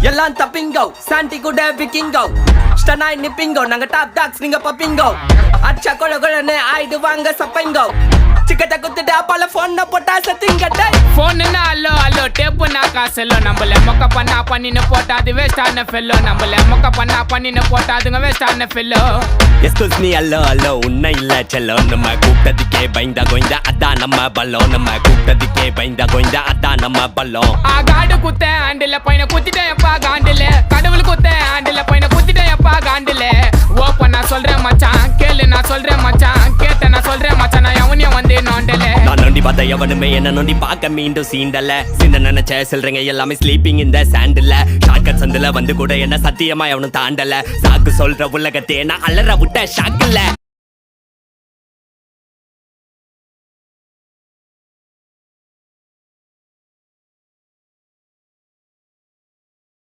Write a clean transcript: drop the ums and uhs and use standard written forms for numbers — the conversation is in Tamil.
எல்லாம் தப்பிங்கோ சாண்டி கூட விக்கிங்கோ ஸ்டனாய் நிப்பிங்கோ நாங்க டாப் டாக்ஸ் நீங்க பப்பிங்கோ அச்சா கொல கொலன்னு ஆயிடுவாங்க சப்பைங்கோ சிக்கட்ட குத்துட்டு அப்பால போன் போட்டா சத்திங்கட்டை போன் அல்லோ அல்லோ டேப்பு நான் காசல்லோ நம்மள மொக்க பண்ணா பண்ணின்னு போட்டா அது வேஸ்டான ஃபெல்லோ நம்மள மொக்க பண்ணா பண்ணின்னு போட்டா அதுங்க வேஸ்டான ஃபெல்லோ எஸ்கூஸ் மீ அல்லோ அல்லோ உன்னை இல்ல செல்லோ நம்ம கூப்பிட்டதுக்கே பயந்தா கோய்ந்தா அதான் நம்ம பல்லம் நம்ம கூப்பிட்டதுக்கே பயந்தா கோய்ந்தா அதான் நம்ம பல்லம் காடு குத்த ஆண்டில பையனை குத்திட்டேன் எப்பா காண்டில கடவுள் குத்த ஆண்டில பையனை குத்திட்டேன் எப்பா காண்டில ஓப்பன் நான் சொல்றேன் மச்சான் கேளு நான் சொல்றேன் மச்சான் கேட்ட நான் சொல்றேன் மச்சான் நான் எவனையும் வந்து நோண்டல நான் நொண்டி பார்த்த எவனுமே என்ன நொண்டி பார்க்க மீண்டும் சீண்டல சின்ன நினைச்ச சொல்றேங்க எல்லாமே ஸ்லீப்பிங் இந்த சாண்டில் ஷாக்கட் சந்தில வந்து கூட என்ன சத்தியமா எவனும் தாண்டல சாக்கு சொல்ற உலகத்தே நான் அலற விட்ட ஷாக்கில்ல